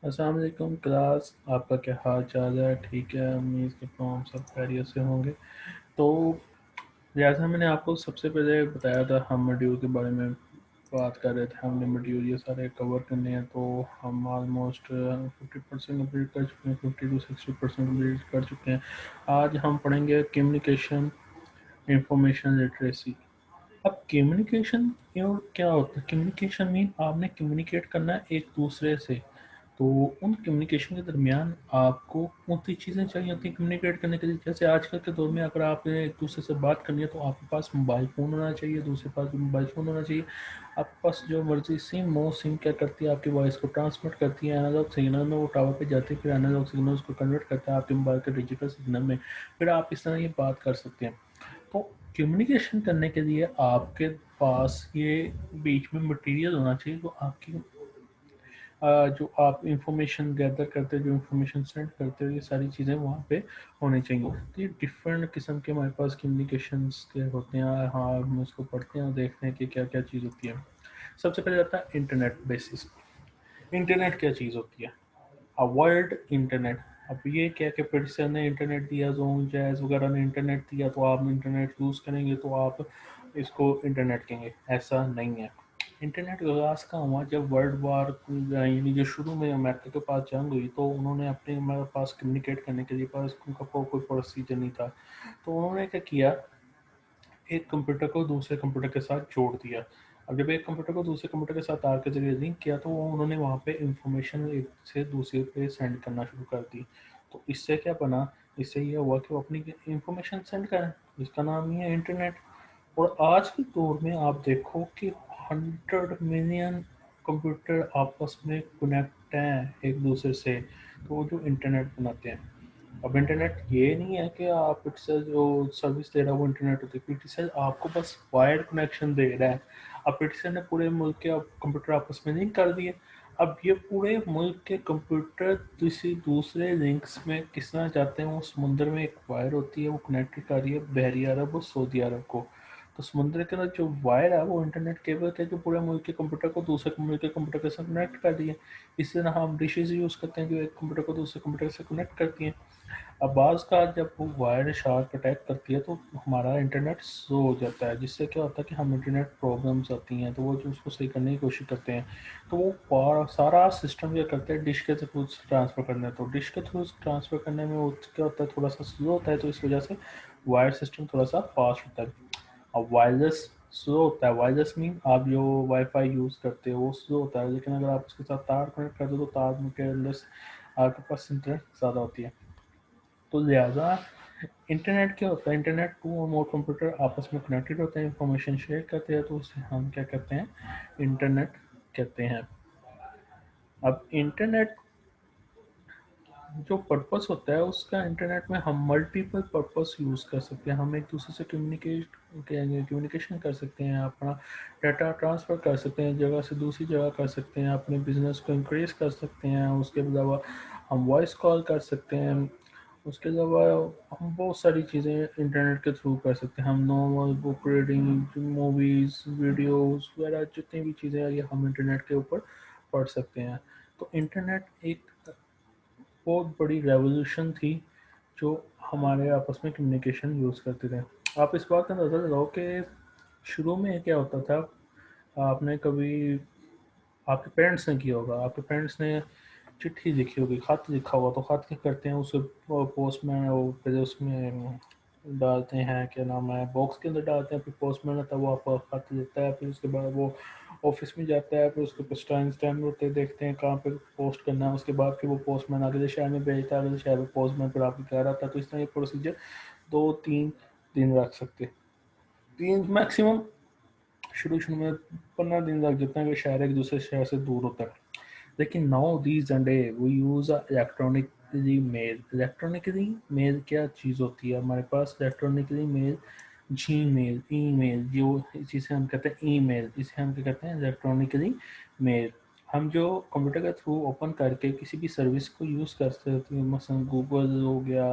अस्सलाम वालेकुम क्लास, आपका क्या हाल चाल है? ठीक है, उम्मीद करता हूँ हम सब खैरियत से होंगे। तो जैसा मैंने आपको सबसे पहले बताया था, हम मॉड्यूल के बारे में बात कर रहे थे। हमने मॉड्यूल ये सारे कवर करने हैं, तो हम ऑलमोस्ट 50% कम्प्लीट कर चुके हैं, 50 to 60% कम्प्लीट कर चुके हैं। आज हम पढ़ेंगे कम्युनिकेशन, इंफॉर्मेशन लिटरेसी। अब कम्युनिकेशन क्या होता है? कम्युनिकेशन मीन आपने कम्युनिकेट करना है एक दूसरे से। तो उन कम्युनिकेशन के दरमियान आपको कौन सी चीज़ें चाहिए होती हैं कम्युनिकेट करने के लिए? जैसे आजकल के दौर में अगर आपने एक दूसरे से बात करनी है तो आपके पास मोबाइल फ़ोन होना चाहिए, दूसरे पास भी मोबाइल फ़ोन होना चाहिए। आपके पास जो मर्ज़ी सिम हो, सिम क्या करती है, आपकी वॉइस को ट्रांसमिट करती है एनालॉग सिग्नल में, वो टावर पे जाती है, फिर एनालॉग सिग्नल उसको कन्वर्ट करता है आपके मोबाइल के डिजिटल सिग्नल में, फिर आप इस तरह ये बात कर सकते हैं। तो कम्युनिकेशन करने के लिए आपके पास ये बीच में मटेरियल होना चाहिए, जो आपकी जो आप इंफॉर्मेशन गैदर करते हो, जो इंफॉर्मेशन सेंड करते हो, ये सारी चीज़ें वहाँ पे होनी चाहिए। तो ये डिफरेंट किस्म के हमारे पास कम्युनिकेशंस के होते हैं। हाँ, हम उसको पढ़ते हैं और देखते हैं कि क्या क्या चीज़ होती है। सबसे पहले आता है इंटरनेट बेसिस। इंटरनेट क्या चीज़ होती है? A world internet. अब ये क्या कि प्रोड्यूसर ने इंटरनेट दिया, जोन जैज़ वगैरह ने इंटरनेट दिया, तो आप इंटरनेट यूज़ करेंगे तो आप इसको इंटरनेट कहेंगे, ऐसा नहीं है। इंटरनेट का आगाज़ कहाँ हुआ? जब वर्ल्ड वार यानी जो शुरू में अमेरिका के पास जंग हुई, तो उन्होंने अपने हमारे पास कम्युनिकेट करने के लिए पास उनका कोई प्रोसीजर नहीं था। तो उन्होंने क्या किया, एक कंप्यूटर को दूसरे कंप्यूटर के साथ जोड़ दिया। अब जब एक कंप्यूटर को दूसरे कंप्यूटर के साथ तार के ज़रिए लिंक किया, तो वो उन्होंने वहाँ पे इंफॉर्मेशन एक से दूसरे पे सेंड करना शुरू कर दी। तो इससे क्या बना? इससे ये हुआ कि वो अपनी इंफॉर्मेशन सेंड करें, इसका नाम ही है इंटरनेट। और आज के दौर में आप देखो कि 100 मिलियन कंप्यूटर आपस में कनेक्ट हैं एक दूसरे से, तो वो जो इंटरनेट बनाते हैं। अब इंटरनेट ये नहीं है कि आप इट्स जो सर्विस दे रहा है वो इंटरनेट होती है। पीटीसेल आपको बस वायर्ड कनेक्शन दे रहा है। अब पीटीसेल ने पूरे मुल्क के अब कंप्यूटर आपस में लिंक कर दिए। अब ये पूरे मुल्क के कंप्यूटर किसी दूसरे लिंक्स में किस तरह जाते हैं? वो समुद्र में एक वायर होती है, वो कनेक्ट कर रही है बहरी अरब और सऊदी अरब को। तो समुद्र के अंदर जो वायर है वो इंटरनेट केबल है, जो पूरे मुल्क के कंप्यूटर को दूसरे मुल्क के कंप्यूटर के साथ कनेक्ट कर रही है। इस तरह हम डिशेज यूज़ करते हैं जो एक कंप्यूटर को दूसरे कंप्यूटर से कनेक्ट करती हैं। अब बाज़ का जब वो वायर शार्क अटैक करती है, तो हमारा इंटरनेट स्लो हो जाता है, जिससे क्या होता है कि हम इंटरनेट प्रॉब्लम्स आती हैं, तो वो जो उसको सही करने की कोशिश करते हैं, तो वो सारा सिस्टम क्या करते हैं, डिश के थ्रू ट्रांसफ़र करना है। तो डिश के थ्रू ट्रांसफ़र करने में वो क्या होता है, थोड़ा सा स्लो होता है, तो इस वजह से वायर सिस्टम थोड़ा सा फास्ट होता है। अब वायरलेस स्लो होता है। वायरलेस मीन आप जो वाईफाई यूज़ करते हो वो स्लो होता है, लेकिन अगर आप उसके साथ तार कनेक्ट कर दो तो तार के अंदर आपके पास इंटरनेट ज़्यादा होती है। तो लिहाजा इंटरनेट क्या होता है? इंटरनेट टू और मोर कंप्यूटर आपस में कनेक्टेड होते हैं, इंफॉर्मेशन शेयर करते हैं, तो उसे हम क्या कहते हैं? इंटरनेट कहते हैं। अब इंटरनेट जो पर्पस होता है उसका, इंटरनेट में हम मल्टीपल पर्पस यूज़ कर सकते हैं। हम एक दूसरे से कम्युनिकेशन कर सकते हैं, अपना डाटा ट्रांसफ़र कर सकते हैं, जगह से दूसरी जगह कर सकते हैं, अपने बिजनेस को इंक्रीज कर सकते हैं। उसके अलावा हम वॉइस कॉल कर सकते हैं। उसके अलावा हम बहुत सारी चीज़ें इंटरनेट के थ्रू कर सकते हैं। हम novel, book reading, movies, videos वगैरह जितनी भी चीज़ें हैं, ये हम इंटरनेट के ऊपर पढ़ सकते हैं। तो इंटरनेट एक बहुत बड़ी रेवोल्यूशन थी, जो हमारे आपस में कम्युनिकेशन यूज़ करते थे। आप इस बात का अंदाज़ा लगाओ कि शुरू में क्या होता था? आपने कभी आपके पेरेंट्स ने किया होगा, आपके पेरेंट्स ने चिट्ठी लिखी होगी, खत लिखा होगा, तो खत क्या करते हैं, उसे पोस्टमैन वो पहले उसमें डालते हैं, क्या नाम है, बॉक्स के अंदर डालते हैं, फिर पोस्टमैन आता है, वो आपको खत देता है, फिर उसके बाद वो ऑफिस में जाता है, फिर उसके पास स्टैम्प होते हैं, देखते हैं कहाँ पे पोस्ट करना है, उसके बाद फिर वो पोस्टमैन अगले शहर में भेजता है, अगले शहर में पोस्टमैन फिर आपके घर आता है। तो इस तरह ये प्रोसीजर 2-3 दिन रख सकते हैं, 3 मैक्सिमम। शुरू में 15 दिन लग जाते हैं, अगर शहर एक दूसरे शहर से दूर होता है। लेकिन now these day we use electronically mail. Electronically mail क्या चीज़ होती है? हमारे पास electronically mail, Gmail, email, जो जिसे हम कहते हैं ई मेल, इसे हम क्या कहते हैं? Electronically mail. हम जो कंप्यूटर के थ्रू ओपन करके किसी भी सर्विस को यूज़ कर सकते हैं, मसलन गूगल हो गया,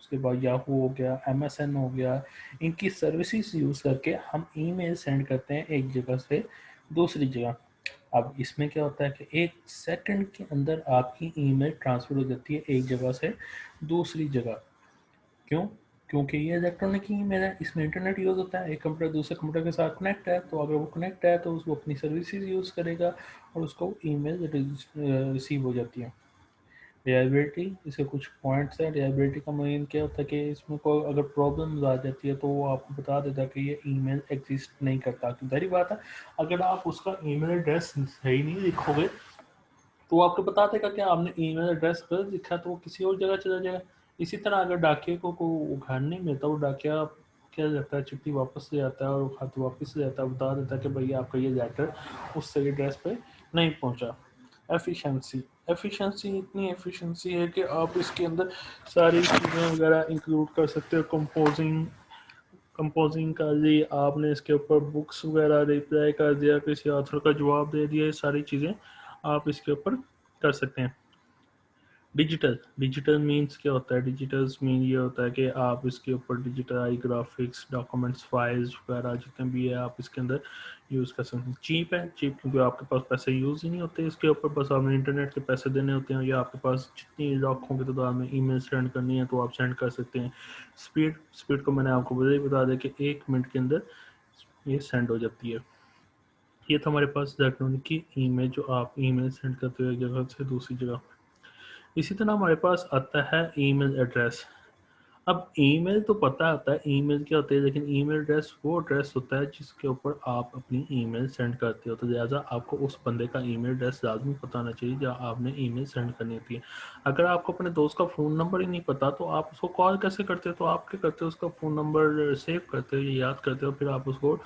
उसके बाद याहू हो गया, एमएसएन हो गया, इनकी सर्विसेज यूज़ करके हम ईमेल सेंड करते हैं एक जगह से दूसरी जगह। अब इसमें क्या होता है कि 1 सेकंड के अंदर आपकी ईमेल ट्रांसफ़र हो जाती है एक जगह से दूसरी जगह। क्यों? क्योंकि ये इलेक्ट्रॉनिक ईमेल है, इसमें इंटरनेट यूज़ होता है, एक कंप्यूटर दूसरे कंप्यूटर के साथ कनेक्ट है, तो अगर वो कनेक्ट है तो वो अपनी सर्विसेज यूज़ करेगा और उसको ईमेल रिसीव हो जाती है। रिलायबिलिटी, इसके कुछ पॉइंट्स हैं। रिलायबिलिटी का मेन क्या होता है कि इसमें कोई अगर प्रॉब्लम्स आ जाती है तो वो आपको बता देता है कि ये ईमेल एग्जिस्ट नहीं करता। तो जाहिर बात है, अगर आप उसका ईमेल एड्रेस सही नहीं लिखोगे तो वो आपको बता देगा कि आपने ईमेल एड्रेस गलत लिखा है, तो वो किसी और जगह चला जाएगा। इसी तरह अगर डाकिए को घर नहीं मिलता, वो डाकिया क्या जाता है, चिट्ठी वापस ले आता है और खत वापस ले आता है, बता देता है कि भैया आपका ये लेटर उस सही एड्रेस पे नहीं पहुंचा। एफिशिएंसी, एफिशिएंसी इतनी एफिशिएंसी है कि आप इसके अंदर सारी चीज़ें वगैरह इंक्लूड कर सकते हो। कंपोजिंग कर ली आपने, इसके ऊपर बुक्स वगैरह रिप्लाई कर दिया, किसी ऑथर का जवाब दे दिया, ये सारी चीज़ें आप इसके ऊपर कर सकते हैं। डिजिटल, डिजिटल मीन्स क्या होता है? डिजिटल मीन ये होता है कि आप इसके ऊपर डिजिटल आई ग्राफिक्स, डॉक्यूमेंट्स, फाइल्स वगैरह जितने भी है आप इसके अंदर यूज़ कर सकते हैं। चीप है, चीप क्योंकि आपके पास पैसे यूज़ ही नहीं होते इसके ऊपर, बस आपने इंटरनेट के पैसे देने होते हैं, या आपके पास जितनी लाखों की तादाद में ईमेल सेंड करनी है तो आप सेंड कर सकते हैं। स्पीड, स्पीड को मैंने आपको पहले ही बता दिया कि 1 मिनट के अंदर ये सेंड हो जाती है। ये था हमारे पास इलेक्ट्रॉनिक की ईमेल, जो आप ईमेल सेंड करते हो एक जगह से दूसरी जगह। इसी तरह हमारे पास आता है ईमेल एड्रेस। अब ईमेल तो पता होता है ईमेल क्या होती है, लेकिन ईमेल एड्रेस वो एड्रेस होता है जिसके ऊपर आप अपनी ईमेल सेंड करते हो। तो लिहाजा आपको उस बंदे का ईमेल एड्रेस लाजमी पता होना चाहिए जहाँ आपने ईमेल सेंड करनी होती है। अगर आपको अपने दोस्त का फ़ोन नंबर ही नहीं पता तो आप उसको कॉल कैसे करते हो? तो आप क्या करते हो, उसका फ़ोन नंबर सेव करते हो या याद करते हो, फिर आप उसको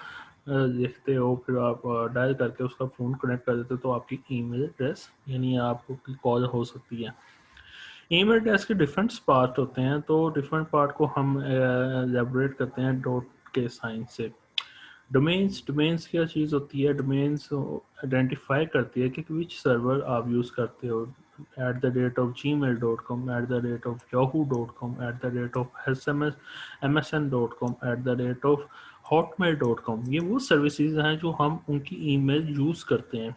लिखते हो, फिर आप डायल करके उसका फ़ोन कनेक्ट कर देते हो, तो आपकी ईमेल एड्रेस यानी आपकी कॉल हो सकती है। ईमेल एड्रेस के डिफरेंट पार्ट होते हैं, तो डिफरेंट पार्ट को हम एलेबोरेट करते हैं डॉट के साइन से। डोमेन्स, डोमेन्स क्या चीज़ होती है? डोमेन्स आइडेंटिफाई करती है कि विच सर्वर आप यूज़ करते हो। @gmail.com, @yahoo.com, @msn.com, @hotmail.com, ये वो सर्विसेज हैं जो हम उनकी ईमेल यूज़ करते हैं।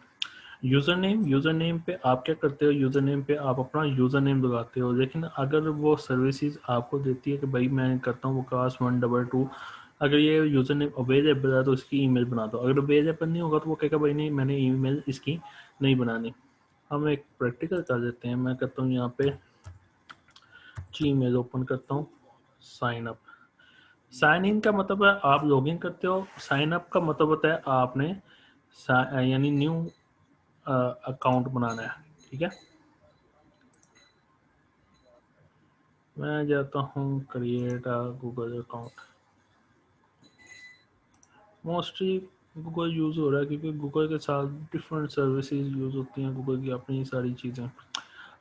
यूज़र नेम, यूज़र नेम पे आप क्या करते हो? यूज़र नेम पे आप अपना यूज़र नेम लगाते हो, लेकिन अगर वो सर्विसेज आपको देती है कि भाई मैं करता हूँ वकास 122, अगर ये यूज़र नेम अवेलेबल है तो इसकी ईमेल बना दो। अगर अवेलेबल नहीं होगा तो वो कहेगा भाई नहीं, मैंने ईमेल इसकी नहीं बनानी। हम एक प्रैक्टिकल कर देते हैं। मैं करता हूँ यहाँ पे जीमेल ओपन करता हूँ, साइन अप। साइन इन का मतलब है आप लॉगिन करते हो, साइन अप का मतलब होता है आपने यानी न्यू अकाउंट बनाना है। ठीक है, मैं जाता हूँ create a Google account. Mostly Google use हो रहा है क्योंकि गूगल के साथ डिफरेंट सर्विसेज यूज़ होती हैं, गूगल की अपनी सारी चीज़ें।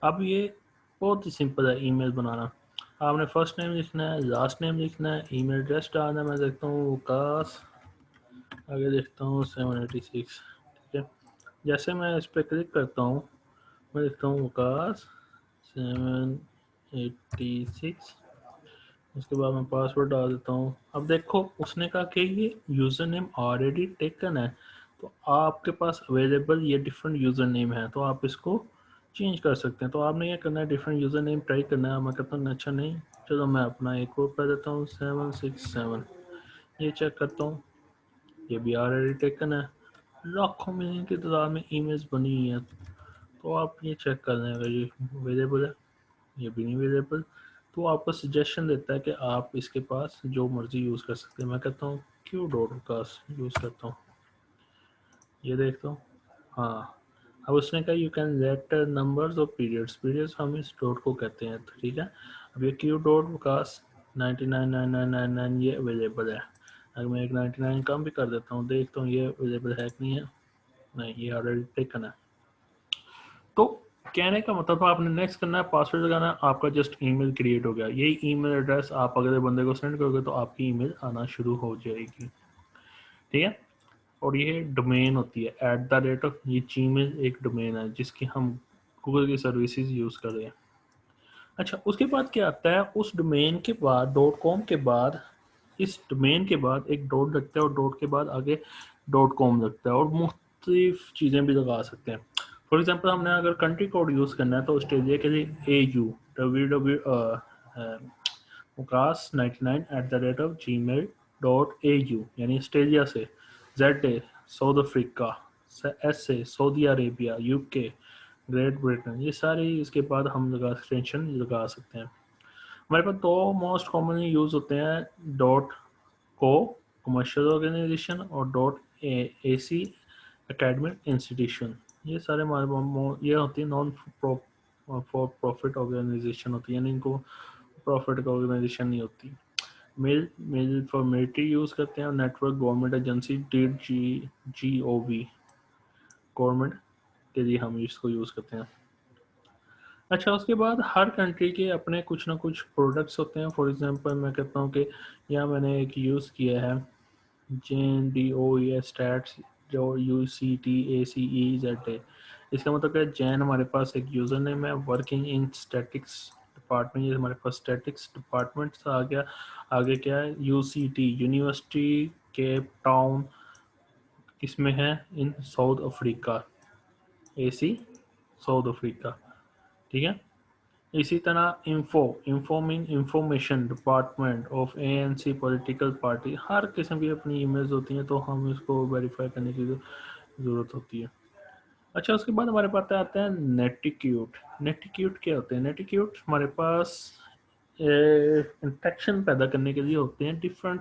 अब ये बहुत ही सिंपल है ईमेल बनाना। आपने फर्स्ट नेम लिखना है, लास्ट नेम लिखना है, ईमेल एड्रेस डालना है। मैं देखता हूँ वकास, आगे देखता हूँ 786। ठीक है, जैसे मैं इस पर क्लिक करता हूँ मैं देखता हूँ वकास 786। उसके बाद मैं पासवर्ड डाल देता हूँ। अब देखो उसने कहा कि ये यूज़र नेम ऑलरेडी टेकन है, तो आपके पास अवेलेबल ये डिफरेंट यूज़र नेम है, तो आप इसको चेंज कर सकते हैं। तो आपने ये करना है, डिफरेंट यूज़र नेम ट्राई करना है। मैं कहता हूँ अच्छा नहीं, चलो मैं अपना एक और कर देता हूँ 767। ये चेक करता हूँ, ये भी ऑलरेडी टेकन है। लाखों मिलियन की तादाद में ईमेल्स बनी हुई हैं, तो आप ये चेक कर लें अगर ये अवेलेबल है। ये भी नहीं अवेलेबल, तो आपको सजेशन देता है कि आप इसके पास जो मर्ज़ी यूज़ कर सकते हैं। मैं कहता हूँ क्यू डॉट का यूज़ करता हूँ, ये देखता हूँ। हाँ, अब उसने कहा यू कैन लेट नंबर्स और पीरियड्स, पीरियड्स हम इस डॉट को कहते हैं। तो ठीक है, अब ये क्यू डॉट विकास 999999 ये अवेलेबल है। अगर मैं एक 99 कम भी कर देता हूँ, देखता हूँ ये अवेलेबल है कि नहीं है। नहीं, ये ऑलरेडी टेकन है। तो कहने का मतलब आपने नेक्स्ट करना है, पासवर्ड लगाना है, आपका जस्ट ईमेल क्रिएट हो गया। यही ईमेल एड्रेस आप अगले बंदे को सेंड करोगे तो आपकी ईमेल आना शुरू हो जाएगी। ठीक है, और ये डोमेन होती है @, ये जीमेल एक डोमेन है जिसकी हम गूगल की सर्विसेज यूज़ कर रहे हैं। अच्छा, उसके बाद क्या आता है? उस डोमेन के बाद .com के बाद, इस डोमेन के बाद एक डॉट लगता है और डॉट के बाद आगे .com लगता है, और मुख्तलिफ चीज़ें भी लगा सकते हैं। फॉर एग्जांपल हमने अगर कंट्री कोड यूज़ करना है तो ऑस्ट्रेलिया के लिए AU www.mukas99@gmail.au यानी ऑस्ट्रेलिया से, ZA south Africa, SA Saudi Arabia, UK great Britain, ये सारी इसके बाद हम एक्सटेंशन लगा सकते हैं। हमारे पास दो मोस्ट कॉमनली यूज़ होते हैं, डॉट को कमर्शियल ऑर्गेनाइजेशन और डॉट AC एकेडमिक इंस्टीट्यूशन। ये सारे हमारे ये होती है नॉन फॉर प्रॉफिट ऑर्गेनाइजेशन होती है, यानी इनको प्रॉफिट का ऑर्गेनाइजेशन नहीं होती। मेल फॉर मिलिट्री यूज़ करते हैं और network government agency GOV government के लिए हम इसको यूज़ करते हैं। अच्छा, उसके बाद हर कंट्री के अपने कुछ ना कुछ प्रोडक्ट्स होते हैं। फॉर एग्जांपल मैं कहता हूँ कि यहाँ मैंने एक यूज़ किया है JNDOE स्टैट्स जो UCTACEZA। इसका मतलब है जैन हमारे पास एक यूज़र नेम है, वर्किंग इन स्टैटिक्स डिपार्टमेंट, ये हमारे पास स्टैटिक्स डिपार्टमेंट आ गया। आगे क्या है, UCT यूनिवर्सिटी केप टाउन, इसमें है in South Africa, AC South Africa, ठीक है। इसी तरह info mean information department of ANC political party, हर किस्म की अपनी ईमेल्स होती हैं तो हम इसको वेरीफाई करने की ज़रूरत होती है। अच्छा, उसके बाद हमारे पास आता है नेटिक्यूट। नेटिक्यूट क्या होते हैं? नेटिक्यूट हमारे पास इंट्रैक्शन पैदा करने के लिए होते हैं। डिफरेंट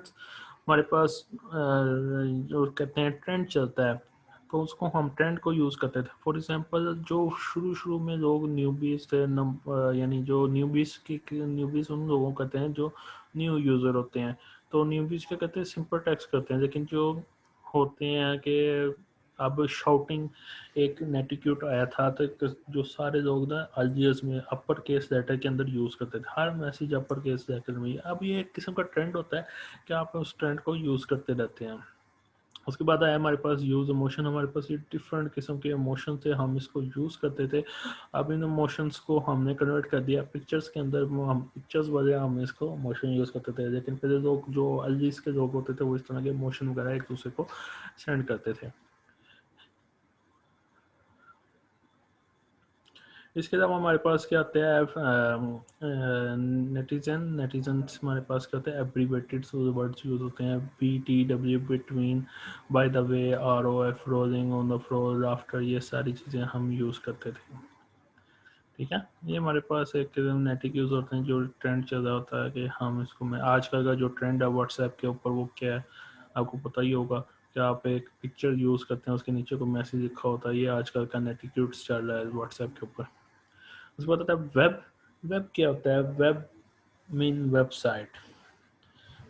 हमारे पास जो कहते हैं ट्रेंड चलता है तो उसको हम ट्रेंड को यूज़ करते थे। फॉर एग्जांपल जो शुरू में लोग न्यूबीज थे, यानी जो न्यूबीज उन लोगों को कहते हैं जो न्यू यूज़र होते हैं। तो न्यूबीज क्या कहते हैं, सिंपल टेक्स्ट करते हैं। लेकिन जो होते हैं कि अब शाउटिंग एक नेटिक्यूट आया था तो जो सारे लोग ना अल्जियर्स में अपर केस लेटर के अंदर यूज़ करते थे, हर मैसेज अपर केस लेटर में। अब ये एक किस्म का ट्रेंड होता है कि आप उस ट्रेंड को यूज़ करते रहते हैं। उसके बाद आया हमारे पास यूज़ इमोशन। हमारे पास ये डिफरेंट किस्म के इमोशन थे, हम इसको यूज़ करते थे। अब इन इमोशंस को हमने कन्वर्ट कर दिया पिक्चर्स के अंदर, हम पिक्चर्स वाले हम इसको इमोशन यूज़ करते थे। लेकिन पहले लोग जो अल्जीज के लोग होते थे वो इस तरह के इमोशन वगैरह एक दूसरे को सेंड करते थे। इसके अलावा हमारे पास क्या आता है, नेटिजन्स हमारे पास क्या होता है, एब्रीवेटेड वर्ड्स यूज़ होते हैं, BTW between, by the way, ROF rolling on the floor, after, ये सारी चीज़ें हम यूज़ करते थे। ठीक है, ये हमारे पास एक नेटिक यूज़ होते हैं। जो ट्रेंड चल रहा होता है कि हम इसको, मैं आजकल का जो ट्रेंड है व्हाट्सएप के ऊपर वो क्या है आपको पता ही होगा कि आप एक पिक्चर यूज़ करते हैं उसके नीचे को मैसेज लिखा होता है, ये आजकल का नेटिक्यूट्स चल रहा है व्हाट्सएप के ऊपर। उसके बाद आता है वेब। वेब क्या होता है? Web mean website.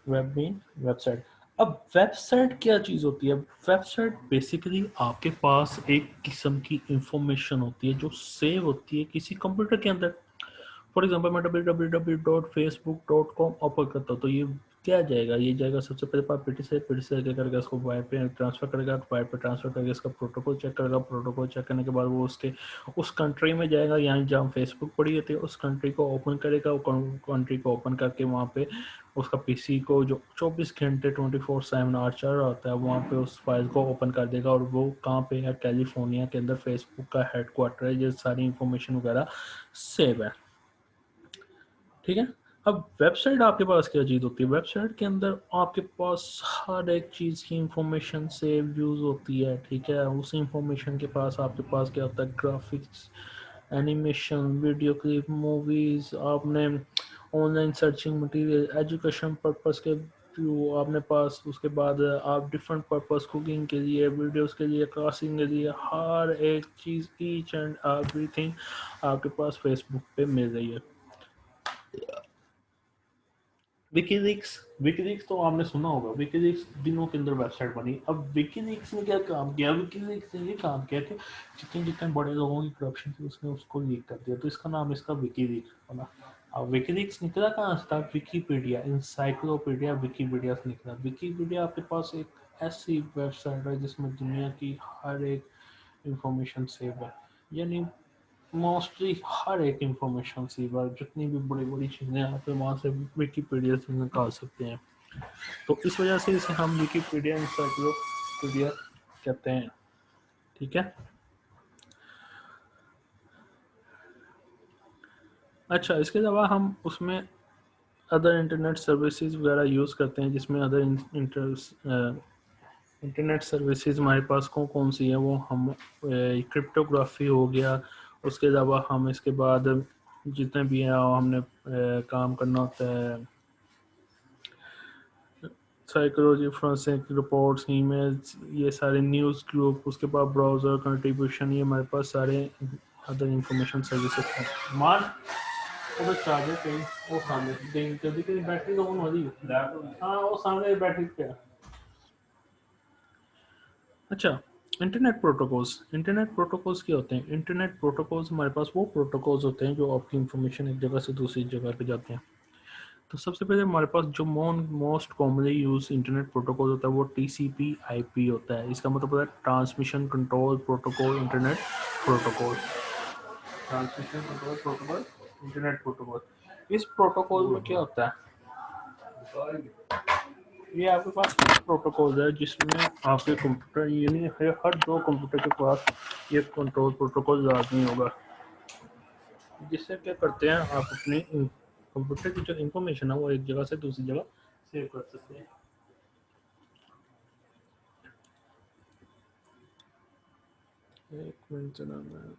Web mean website. अब वेबसाइट क्या चीज़ होती है? वेबसाइट बेसिकली आपके पास एक किस्म की इंफॉर्मेशन होती है जो सेव होती है किसी कंप्यूटर के अंदर। फॉर एग्जाम्पल मैं www.facebook.com ओपन करता हूँ तो ये क्या जाएगा? ये जाएगा सबसे पहले पास पीटी से क्या करेगा, इसको वाई पे ट्रांसफर करेगा, वाई पे ट्रांसफर करके इसका प्रोटोकॉल चेक करेगा, प्रोटोकॉल चेक करने के बाद वो उसके उस कंट्री में जाएगा, यहाँ जहाँ फेसबुक पड़ी होती है उस कंट्री को ओपन करेगा। वो कंट्री को ओपन करके वहाँ पे उसका पीसी को जो 24 घंटे 24/7 आवर चल रहा होता है वहाँ पे उस फाइल को ओपन कर देगा। और वो कहाँ पे है? कैलिफोर्निया के अंदर फेसबुक का हेडक्वार्टर है, ये सारी इंफॉर्मेशन वगैरह सेव है। ठीक है। अब वेबसाइट आपके पास क्या चीज़ होती है? वेबसाइट के अंदर आपके पास हर एक चीज़ की इंफॉर्मेशन सेव यूज़ होती है। ठीक है, उस इंफॉर्मेशन के पास आपके पास क्या होता है? Graphics, animation, video clip, movies, आपने online searching material, education purpose के व्यू आपने पास, उसके बाद आप डिफरेंट पर्पस, कुकिंग के लिए, वीडियोस के लिए, कास्टिंग के लिए, हर एक चीज़, ईच एंड एवरीथिंग आपके पास फेसबुक पे मिल रही है। विकीलीक्स। विकीलीक्स तो आपने सुना होगा, विकीलीक्स दिनों के अंदर वेबसाइट बनी। अब विकीलीक्स ने क्या काम किया? विकीलीक्स ने ये काम किया कि जितने जितने बड़े लोगों की करप्शन थी उसने उसको लीक कर दिया, तो इसका नाम इसका विकीलीक्स बना। अब विकीलीक्स निकला कहाँ से था? विकीपीडिया, इंसाइक्लोपीडिया विकीपीडिया से निकला। विकीपीडिया आपके पास एक ऐसी वेबसाइट है जिसमें दुनिया की हर एक इंफॉर्मेशन सेव है, यानी मोस्टली हर एक इंफॉर्मेशन सी बार जितनी भी बड़ी बड़ी चीज़ें आप वहाँ से विकीपीडिया से निकाल सकते हैं। तो इस वजह से इसे हम विकीपीडिया इंसाइक्लोपीडिया कहते हैं। ठीक है। अच्छा, इसके अलावा हम उसमें अदर इंटरनेट सर्विसेज वगैरह यूज़ करते हैं, जिसमें अदर इंटरनेट सर्विसेज हमारे पास कौन कौन सी है, वो हम क्रिप्टोग्राफी हो गया। उसके अलावा हम इसके बाद जितने भी हैं हमने काम करना होता है, साइकोलॉजी, फोरेंसिक रिपोर्ट्स, ईमेल्स, ये सारे न्यूज़ ग्रुप, उसके बाद ब्राउज़र कंट्रीब्यूशन, ये हमारे पास सारे अदर इंफॉर्मेशन सर्विसेज हैं। मान उधर चार्जर कहीं वो सामने कहीं जल्दी कहीं बैटरी तो ऑन हो रही है। हाँ, वो सामने बैटरी पे है। अच्छा, इंटरनेट प्रोटोकॉल्स क्या होते हैं? इंटरनेट प्रोटोकॉल्स हमारे पास वो प्रोटोकॉल्स होते हैं जो आपकी इंफॉर्मेशन एक जगह से दूसरी जगह पे जाते हैं। तो सबसे पहले हमारे पास जो most commonly use internet protocol होता है वो टीसीपी आईपी होता है। इसका मतलब है transmission control protocol internet protocol. Transmission control protocol internet protocol. इस प्रोटोकॉल में क्या होता है, ये आपके पास प्रोटोकॉल है जिसमें आपके कंप्यूटर, यानी हर दो कंप्यूटर के पास ये कंट्रोल प्रोटोकॉल लाजमी होगा। जिससे क्या करते हैं, आप अपने कंप्यूटर की जो इंफॉर्मेशन है वो एक जगह से दूसरी जगह सेव कर सकते हैं। एक मिनट चला मैं।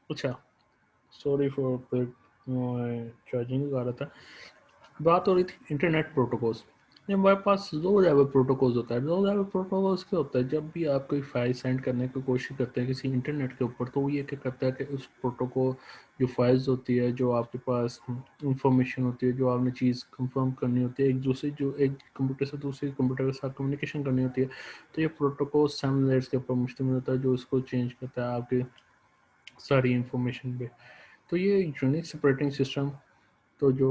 अच्छा, सॉरी फॉर चार्जिंग आ रहा था। बात हो रही थी इंटरनेट प्रोटोकॉल्स। ये हमारे पास लो लेवल प्रोटोकॉल्स होता है। लो लेवल प्रोटोकॉल्स क्या होता है, जब भी आप कोई फाइल सेंड करने की कोशिश करते हैं किसी इंटरनेट के ऊपर, तो वो ये क्या करता है कि उस प्रोटोकॉल, जो फाइल्स होती है, जो आपके पास इंफॉर्मेशन होती है, जो आपने चीज़ कंफर्म करनी होती है, एक दूसरे जो एक कंप्यूटर से दूसरे कंप्यूटर के साथ कम्युनिकेशन करनी होती है, तो ये प्रोटोकॉल 7 लेयर्स के ऊपर मुश्तमिल होता है, जो इसको चेंज करता है आपकी सारी इंफॉर्मेशन पे। तो ये यूनिक्स ऑपरेटिंग सिस्टम तो जो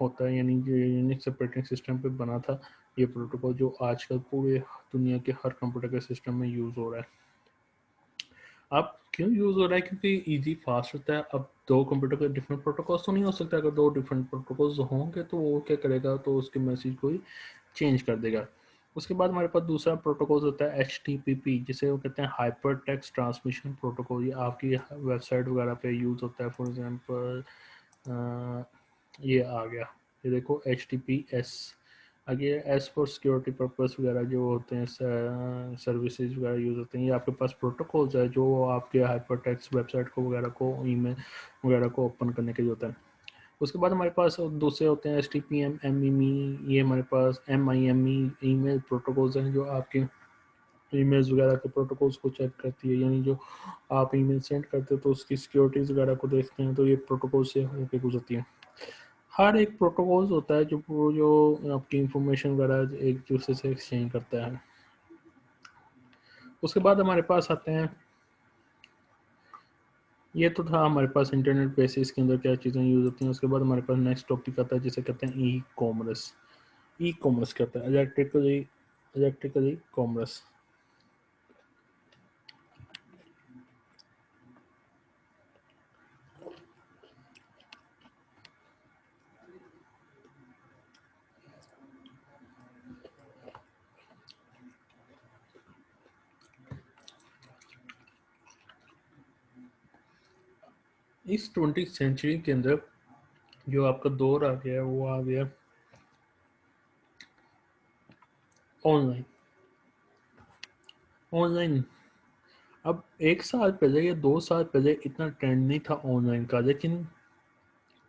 होता है, यानी जो यूनिक्स ऑपरेटिंग सिस्टम पे बना था ये प्रोटोकॉल, जो आजकल पूरे दुनिया के हर कंप्यूटर के सिस्टम में यूज़ हो रहा है। अब क्यों यूज़ हो रहा है? क्योंकि इजी फास्ट होता है। अब दो कंप्यूटर के डिफरेंट प्रोटोकॉल्स तो नहीं हो सकता। अगर दो डिफरेंट प्रोटोकॉल्स होंगे तो वो क्या करेगा, तो उसके मैसेज को ही चेंज कर देगा। उसके बाद हमारे पास दूसरा प्रोटोकॉल होता है HTTP, जिसे वो कहते हैं हाइपर टेक्स्ट ट्रांसमिशन प्रोटोकॉल। ये आपकी वेबसाइट वगैरह पे यूज़ होता है। फॉर एग्जांपल ये आ गया, ये देखो HTTPS आगे, एस फॉर सिक्योरिटी पर्पस वगैरह जो होते हैं, सर्विसेज वगैरह यूज़ होते हैं। ये आपके पास प्रोटोकॉल्स है जो आपके हाइपर टेक्स्ट वेबसाइट को वगैरह को, ईमेल वगैरह को ओपन करने के लिए होता है। उसके बाद हमारे पास दूसरे होते हैं STPM, MEME। ये हमारे पास MIME ईमेल प्रोटोकॉल्स हैं, जो आपके ईमेल्स वगैरह के प्रोटोकॉल्स को चेक करती है। यानी जो आप ईमेल सेंड करते हो तो उसकी सिक्योरिटीज़ वगैरह को देखते हैं, तो ये प्रोटोकॉल से होकर गुजरती है। हर एक प्रोटोकॉल्स होता है जो आपकी इंफॉर्मेशन वगैरह एक दूसरे से एक्सचेंज करता है। उसके बाद हमारे पास आते हैं, ये तो था हमारे पास इंटरनेट बेसिस के अंदर क्या चीज़ें यूज़ होती हैं। उसके बाद हमारे पास नेक्स्ट टॉपिक आता है जिसे कहते हैं ई कॉमर्स। ई कॉमर्स कहता है इलेक्ट्रिकली कॉमर्स। इस 20वीं सेंचुरी के अंदर जो आपका दौर आ गया है वो आ गया ऑनलाइन। ऑनलाइन अब 1 साल पहले या 2 साल पहले इतना ट्रेंड नहीं था ऑनलाइन का, लेकिन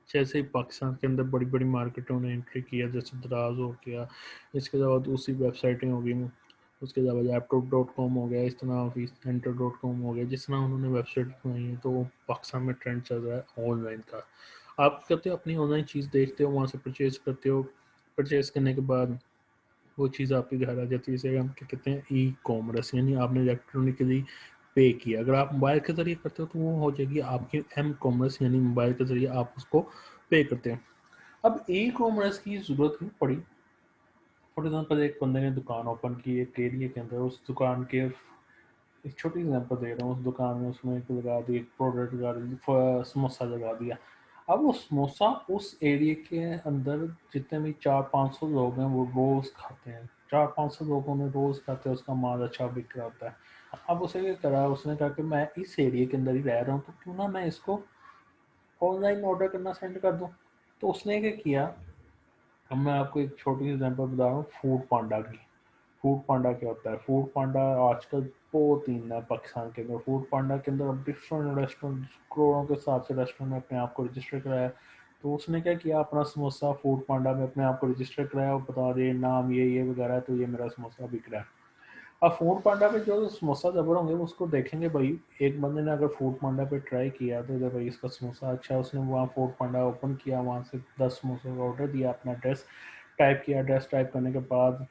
जैसे ही पाकिस्तान के अंदर बड़ी बड़ी मार्केटों ने एंट्री किया, जैसे दराज हो गया, इसके अलावा दूसरी वेबसाइटें हो गई, उसके अलावा लैपटॉप.com हो गया, इस तरह ऑफिस सेंटर.com हो गया, जिस तरह उन्होंने वेबसाइट बनाई है, तो पाकिस्तान में ट्रेंड चल रहा है ऑनलाइन का। आप करते हो अपनी ऑनलाइन चीज़ देखते हो, वहाँ से परचेज़ करते हो, परचेज़ करने के बाद वो चीज़ आपके घर आ जाती है। इसे हम क्या कहते हैं, ई कॉमर्स, यानी आपने इलेक्ट्रॉनिकली पे किया। अगर आप मोबाइल के ज़रिए करते हो तो वो हो जाएगी आपकी एम कॉमर्स, यानी मोबाइल के ज़रिए आप उसको पे करते हैं। अब ई कॉमर्स की ज़रूरत क्यों पड़ी? फॉर एग्जाम्पल एक बंदे ने दुकान ओपन की एक एरिया के अंदर, उस दुकान के एक छोटी एग्जांपल दे रहा हूँ, उस दुकान में उसमें एक लगा दी, एक प्रोडक्ट लगा दी, समोसा लगा दिया। अब वो समोसा उस एरिया के अंदर जितने भी 400-500 लोग हैं वो रोज़ खाते हैं, 400-500 लोगों ने रोज़ खाते हैं, उसका माल अच्छा बिक रहा होता है। अब उसे क्या करा, उसने कहा कि मैं इस एरिया के अंदर ही रह रहा हूँ, तो क्यों ना मैं इसको ऑनलाइन ऑर्डर करना सेंड कर दूँ। तो उसने क्या किया, अब मैं आपको एक छोटी सी एग्जांपल बता रहा हूँ फूड पांडा की। फूड पांडा क्या होता है? फूड पांडा आजकल बहुत इन है पाकिस्तान के अंदर। फूड पांडा के अंदर अब डिफरेंट रेस्टोरेंट, करोड़ों के हिसाब से रेस्टोरेंट में अपने आप को रजिस्टर कराया। तो उसने क्या किया, अपना समोसा फूड पांडा में अपने आप को रजिस्टर कराया और बता दिए नाम ये वगैरह, तो ये मेरा समोसा बिक रहा है। अब फूड पांडा पे जो समोसा जबर होंगे वो उसको देखेंगे भाई, एक बंदे ने अगर फूड पांडा पे ट्राई किया तो इधर भाई इसका समोसा अच्छा है, उसने वहाँ फूड पांडा ओपन किया, वहाँ से 10 समोसों का ऑर्डर दिया, अपना एड्रेस टाइप किया, एड्रेस टाइप करने के बाद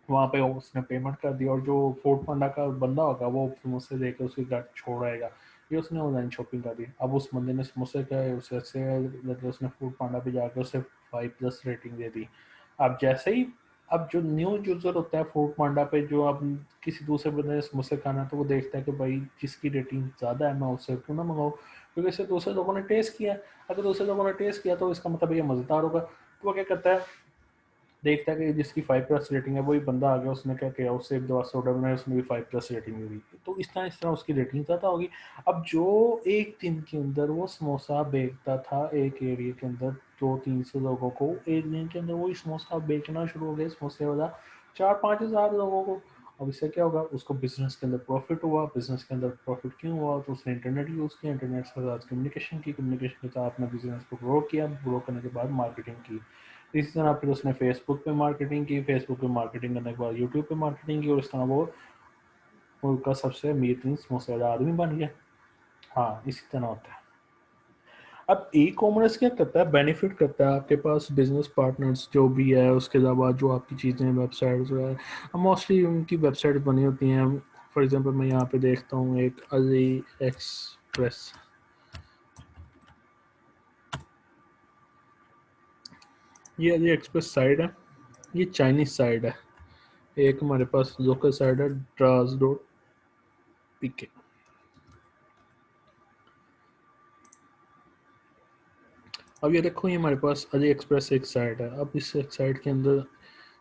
वहाँ पे उसने पेमेंट कर दी, और जो फूड पांडा का बंदा होगा वो समोसे देके उसके घर छोड़ आएगा। ये उसने ऑनलाइन शॉपिंग कर दी। अब उस बंदे ने समोसे का उसे से मतलब उसने फूड पांडा पे जाकर उसे 5+ रेटिंग दे दी। अब जैसे ही, अब जो न्यू यूज़र होता है फूड पांडा पे, जो अब किसी दूसरे बंदे ने समोसे खाना, तो वो देखता है कि भाई जिसकी रेटिंग ज़्यादा है मैं उससे क्यों ना मंगाऊँ, क्योंकि इसे दूसरे लोगों ने टेस्ट किया। अगर दूसरे लोगों ने टेस्ट किया तो इसका मतलब ये मज़ेदार होगा। तो वो क्या करता है, देखता है कि जिसकी 5+ रेटिंग है वही बंदा आ गया, उसने क्या किया, उससे एक दो ऑर्डर बनाया, उसने भी 5+ रेटिंग दे दी, तो इस तरह उसकी रेटिंग ज़्यादा होगी। अब जो एक दिन के अंदर वो समोसा बेचता था एक एरिया के अंदर 200-300 लोगों को, एक दिन के अंदर वही समोसा बेचना शुरू हो गया समोसे वाला 4-5 हज़ार लोगों को। अब इससे क्या होगा, उसको बिजनेस के अंदर प्रॉफिट हुआ। बिजनेस के अंदर प्रॉफिट क्यों हुआ, तो उसने इंटरनेट यूज़ किया, इंटरनेट के साथ कम्युनिकेशन की, कम्युनिकेशन के साथ अपने बिजनेस को ग्रो किया, ग्रो करने के बाद मार्केटिंग की। इसी तरह फिर उसने फेसबुक पे मार्केटिंग की, फेसबुक पे मार्केटिंग करने के बाद यूट्यूब पे मार्केटिंग की, और इस तरह वो मुल्क का सबसे अमीर समोसे वाला आदमी बन गया। हाँ, इसी तरह होता है। अब ई कॉमर्स क्या करता है, बेनिफिट करता है आपके पास बिजनेस पार्टनर्स जो भी है, उसके अलावा जो आपकी चीज़ें वेबसाइट जो है, मोस्टली उनकी वेबसाइट बनी होती हैं। फॉर एग्जांपल मैं यहाँ पे देखता हूँ एक अली एक्सप्रेस, ये अली एक्सप्रेस साइट है, ये चाइनीज साइट है। एक हमारे पास लोकल साइट है Draz.pk। अब ये देखो, ये हमारे पास अली एक्सप्रेस एक साइट है। अब इस एक साइट के अंदर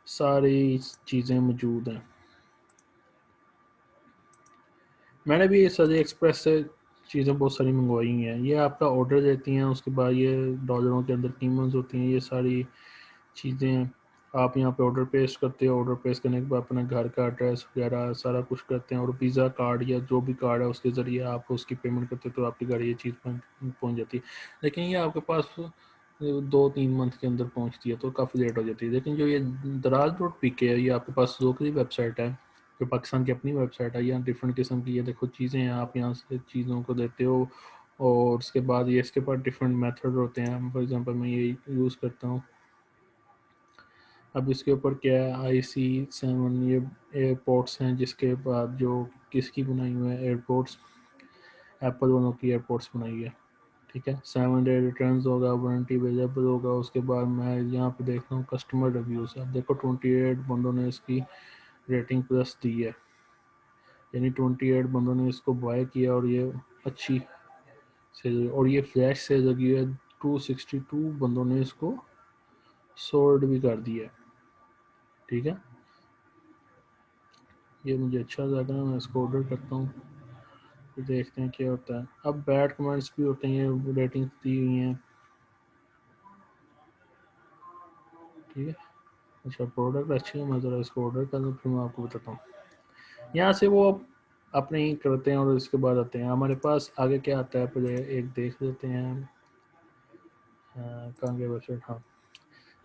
सारी चीज़ें मौजूद हैं। मैंने भी इस अली एक्सप्रेस से चीज़ें बहुत सारी मंगवाई हैं। ये आपका ऑर्डर देती हैं, उसके बाद ये डॉलरों के अंदर कीमत होती हैं, ये सारी चीज़ें आप यहाँ पे ऑर्डर पेस्ट करते हो। ऑर्डर पेस्ट करने के बाद अपने घर का एड्रेस वगैरह सारा कुछ करते हैं, और वीज़ा कार्ड या जो भी कार्ड है उसके ज़रिए आप उसकी पेमेंट करते हो, तो आपके घर ये चीज़ पहुँच जाती है। लेकिन ये आपके पास 2-3 मंथ के अंदर पहुँचती है, तो काफ़ी लेट हो जाती है। लेकिन जो ये Draz.pk है, ये आपके पास लोकली वेबसाइट है, जो पाकिस्तान की अपनी वेबसाइट है। यहाँ डिफरेंट किस्म की ये देखो चीज़ें हैं, आप यहाँ से चीज़ों को देते हो, और उसके बाद ये इसके पास डिफरेंट मेथड होते हैं। फॉर एग्जांपल मैं ये यूज़ करता हूँ। अब इसके ऊपर क्या है, IC7 ये एयरपोर्ट्स हैं, जिसके बाद जो किसकी बनाई हुई है एयरपोर्ट्स, एप्पल वालों की एयरपोर्ट्स बनाई है। ठीक है, 7 डे रिटर्न होगा, वारंटी अवेलेबल होगा। उसके बाद मैं यहाँ पे देखता हूँ कस्टमर रिव्यूज़। अब देखो 28 बंदों ने इसकी रेटिंग प्लस दी है, यानी 28 बंदों ने इसको बाय किया, और ये अच्छी सेल, और ये फ्लैश सेल लगी है। 262 बंदों ने इसको सोल्ड भी कर दिया है। ठीक है, ये मुझे अच्छा लगा, मैं इसको ऑर्डर करता हूँ, फिर देखते हैं क्या होता है। अब बैड कमेंट्स भी होते हैं, रेटिंग्स दी हुई हैं। ठीक है, अच्छा प्रोडक्ट अच्छी है, मैं ज़रा इसको ऑर्डर कर दूँ, फिर मैं आपको बताता हूँ। यहाँ से वो अपने ही करते हैं, और इसके बाद आते हैं हमारे पास आगे क्या आता है, पहले एक देख लेते हैं। कहाँ गया वेबसाइट, हाँ,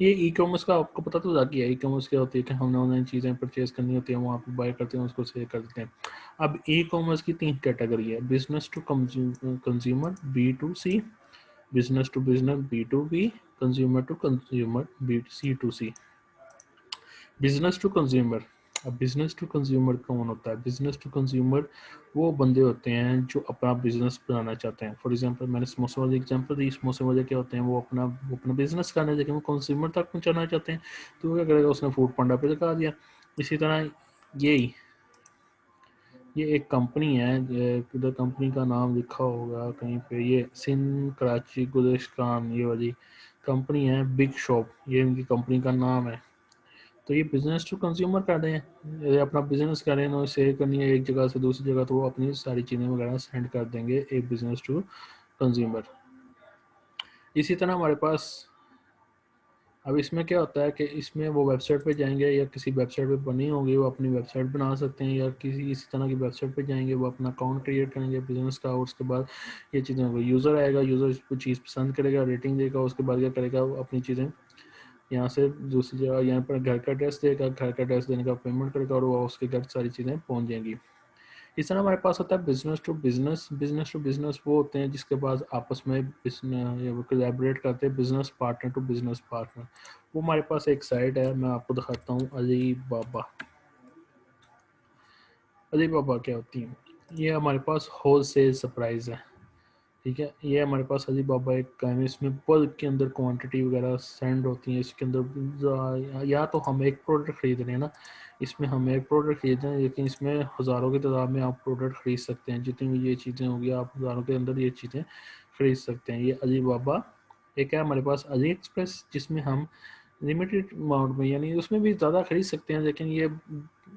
ये ई कॉमर्स का आपको पता तो लग गया। ई कॉमर्स क्या होती है कि हमने ऑनलाइन चीज़ें परचेज करनी होती है, वहाँ पे बाय करते हैं, उसको सेल कर देते हैं। अब ई कॉमर्स की 3 कैटेगरी है, business to consumer B2C, business to business, B2B, consumer to consumer, C2C। Business to consumer, अब बिजनेस टू कंज्यूमर कौन होता है? बिजनेस टू कंज्यूमर वो बंदे होते हैं जो अपना बिजनेस बनाना चाहते हैं। फॉर एग्जांपल मैंने समोसे वाले एग्जांपल दी, समोसे वाले क्या होते हैं, वो अपना बिजनेस करना है लेकिन वो कंज्यूमर तक पहुंचाना चाहते हैं, तो वो क्या करेगा, उसने फूड पांडा पे लगा दिया। इसी तरह ये एक कंपनी है, किधर कंपनी का नाम लिखा होगा कहीं पे, ये सिंध कराची गुलिस्तान, ये वाली कंपनी है बिग शॉप, ये इनकी कंपनी का नाम है। तो ये बिजनेस टू कंज्यूमर कर रहे हैं, ये अपना बिजनेस कर रहे हैं, सेल करनी है एक जगह से दूसरी जगह, तो वो अपनी सारी चीज़ें वगैरह सेंड कर देंगे एक बिजनेस टू कंज्यूमर। इसी तरह हमारे पास अब इसमें क्या होता है कि इसमें वो वेबसाइट पे जाएंगे या किसी वेबसाइट पे बनी होगी, वो अपनी वेबसाइट बना सकते हैं, या किसी इसी तरह की वेबसाइट पे जाएंगे, वो अपना अकाउंट क्रिएट करेंगे बिजनेस का, और उसके बाद ये चीज़ें होगी, यूज़र आएगा, यूज़र कुछ चीज़ पसंद करेगा, रेटिंग देगा, उसके बाद क्या करेगा, वो अपनी चीज़ें यहाँ से दूसरी जगह, यहाँ पर घर का एड्रेस देगा, घर का एड्रेस देने का पेमेंट करेगा, और वो उसके घर सारी चीज़ें पहुँच जाएंगी। इस तरह हमारे पास होता है business to business. Business to business वो होते हैं जिसके पास आपस में कोलैबोरेट करते हैं, business partner to business partner. वो हमारे पास एक साइट है, मैं आपको दिखाता हूँ, अली बाबा। अली बाबा क्या होती है, ये हमारे पास होल सेल सरप्राइज है, ठीक है। ये हमारे पास अली बाबा एक काम है, इसमें बल्क के अंदर क्वांटिटी वगैरह सेंड होती है, इसके अंदर या तो हम एक प्रोडक्ट खरीद रहे हैं ना, इसमें हम एक प्रोडक्ट खरीद रहे हैं, लेकिन इसमें हज़ारों की तादाद में आप प्रोडक्ट खरीद सकते हैं, जितनी भी ये चीज़ें होंगी आप हज़ारों के अंदर ये चीज़ें खरीद सकते हैं। ये अली बाबा एक है हमारे पास, अली एक्सप्रेस, जिसमें हम लिमिटेड अमाउंट में, यानी उसमें भी ज़्यादा खरीद सकते हैं, लेकिन ये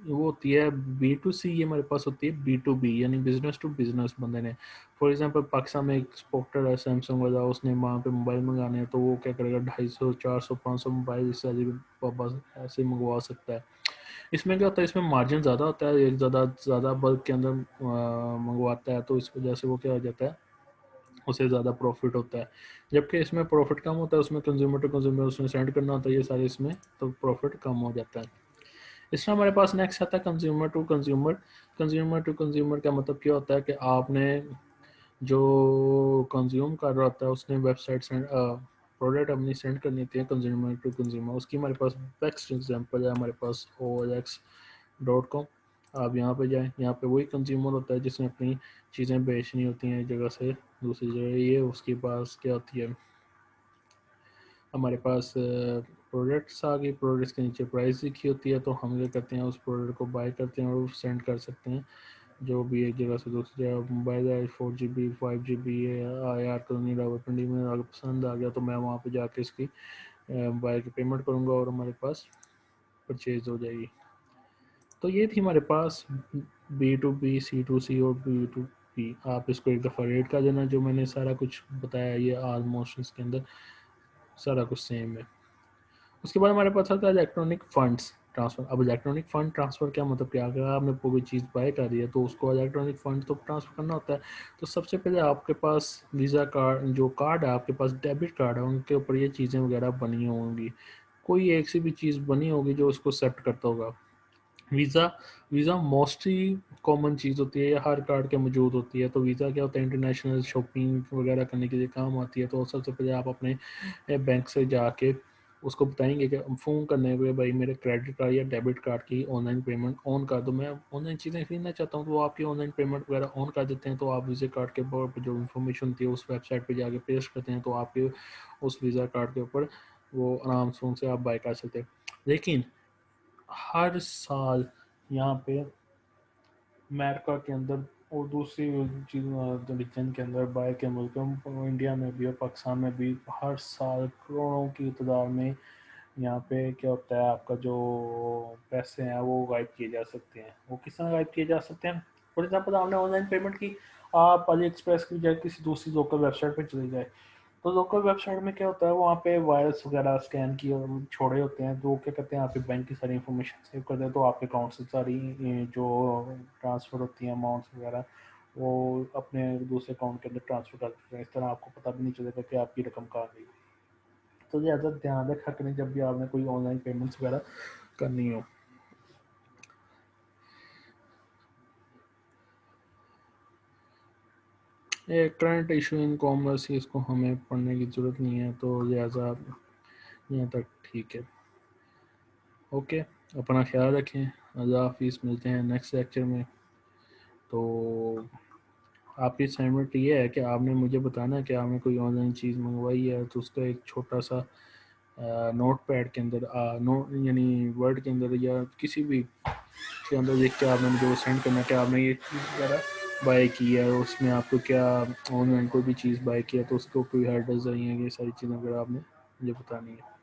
वो होती है B2C, ये हमारे पास होती है B2B, यानी बिजनेस टू बिजनेस। बंदे ने फॉर एग्जांपल पाकिस्तान में एक एक्सपोर्टर है सैमसंग वाला, उसने वहाँ पे मोबाइल मंगाने हैं, तो वो क्या करेगा, 250, 400, 500 मोबाइल इससे अली बाबा ऐसे मंगवा सकता है। इसमें क्या होता है, इसमें मार्जिन ज़्यादा होता है, एक ज़्यादा ज़्यादा बल्क के अंदर मंगवाता है, तो इस वजह से वो क्या हो जाता है, उसे ज़्यादा प्रॉफिट होता है। जबकि इसमें प्रॉफिट कम होता है, उसमें कंज्यूमर टू कंज्यूमर उसमें सेंड करना होता है ये सारे, इसमें तो प्रॉफिट कम हो जाता है। इसमें हमारे पास नेक्स्ट आता है consumer to consumer. Consumer to consumer का मतलब क्या होता है कि आपने जो कंज्यूम कर रहा होता है उसने वेबसाइट सेंड प्रोडक्ट अपनी सेंड करनी होती है कंज्यूमर टू कंज्यूमर। उसकी हमारे पास बेस्ट एग्जांपल है हमारे पास OLX.com। आप यहाँ पे जाएं, यहाँ पे वही कंज्यूमर होता है जिसने अपनी चीज़ें बेचनी होती हैं एक जगह से दूसरी जगह। ये उसके पास क्या होती है, हमारे पास प्रोडक्ट्स आ गई, प्रोडक्ट्स के नीचे प्राइस लिखी होती है, तो हम क्या करते हैं उस प्रोडक्ट को बाय करते हैं और सेंड कर सकते हैं जो भी एक जगह से दूसरी जगह। मोबाइल है 4GB 5GB है, यार कलोनी रावलपिंडी में अगर पसंद आ गया तो मैं वहाँ पे जाके इसकी बाय की पेमेंट करूँगा और हमारे पास परचेज हो जाएगी। तो ये थी हमारे पास B2B, C2C और B2B। आप इसको एक दफ़ा रेट कर देना, जो मैंने सारा कुछ बताया ये ऑलमोस्ट इसके अंदर सारा कुछ सेम है। उसके बाद हमारे पास आता है इलेक्ट्रॉनिक फंड्स ट्रांसफ़र। अब इलेक्ट्रॉनिक फ़ंड ट्रांसफ़र क्या मतलब, क्या अगर आपने कोई चीज़ बाय कर दी है तो उसको इलेक्ट्रॉनिक फ़ंड तो ट्रांसफ़र करना होता है। तो सबसे पहले आपके पास वीज़ा कार्ड, जो कार्ड है आपके पास, डेबिट कार्ड है, उनके ऊपर ये चीज़ें वगैरह बनी होंगी। कोई एक सी भी चीज़ बनी होगी जो उसको एक्सेप्ट करता होगा। वीज़ा वीज़ा मोस्टली कॉमन चीज़ होती है, या हर कार्ड के मौजूद होती है। तो वीज़ा क्या होता है, इंटरनेशनल शॉपिंग वगैरह करने के लिए काम आती है। तो सबसे पहले आप अपने बैंक से जाके उसको बताएंगे कि फ़ोन करने हुए भाई मेरे क्रेडिट कार्ड या डेबिट कार्ड की ऑनलाइन पेमेंट ऑन कर दो, मैं ऑनलाइन चीज़ें खरीदना चाहता हूँ। तो वो आपकी ऑनलाइन पेमेंट वगैरह ऑन कर देते हैं। तो आप वीज़ा कार्ड के ऊपर जो इन्फॉर्मेशन होती है उस वेबसाइट पे जाके पेस्ट करते हैं, तो आपके उस वीज़ा कार्ड के ऊपर वो आराम से उनसे आप बाय कर सकते हैं। लेकिन हर साल यहाँ पे अमेरिका के अंदर और दूसरी रीजन के अंदर, बाहर के मुल्कों, इंडिया में भी और पाकिस्तान में भी, हर साल करोड़ों की तादाद में यहाँ पे क्या होता है, आपका जो पैसे हैं वो गायब किए जा सकते हैं। वो किस तरह गायब किए जा सकते हैं, फॉर एग्जाम्पल आपने ऑनलाइन पेमेंट की, आप अली एक्सप्रेस की बजाय किसी दूसरी लोकल वेबसाइट पर चले जाए, तो लोकल वेबसाइट में क्या होता है, वहाँ पे वायरस वगैरह स्कैन किए छोड़े होते हैं, तो क्या करते हैं आपके बैंक की सारी इन्फॉर्मेशन सेव करते हैं। तो आपके अकाउंट से सारी जो ट्रांसफ़र होती है अमाउंट्स वगैरह, वो अपने दूसरे अकाउंट के अंदर ट्रांसफ़र कर देते हैं। इस तरह आपको पता भी नहीं चलेगा कि आपकी रकम कहाँ गई। तो लिहाजा ध्यान रखा करें जब भी आपने कोई ऑनलाइन पेमेंट्स वगैरह करनी हो। ये करंट इशू इन कॉमर्स, इसको हमें पढ़ने की ज़रूरत नहीं है, तो लिहाजा यहाँ तक ठीक है। ओके, अपना ख्याल रखें। अल्लाह हाफिज़, मिलते हैं नेक्स्ट लेक्चर में। तो आपकी असाइनमेंट ये है कि आपने मुझे बताना है कि आपने कोई ऑनलाइन चीज़ मंगवाई है, तो उसका एक छोटा सा नोट पैड के अंदर नोट यानी वर्ड के अंदर या किसी भी के अंदर लिख के आपने मुझे वो सेंड करना है कि आपने ये चीज़ वगैरह बाय की है, और उसमें आपको क्या ऑनलाइन कोई भी चीज़ बाय किया तो उसको कोई हर्डल्स आई हैं, ये सारी चीज़ें अगर आपने मुझे बतानी है।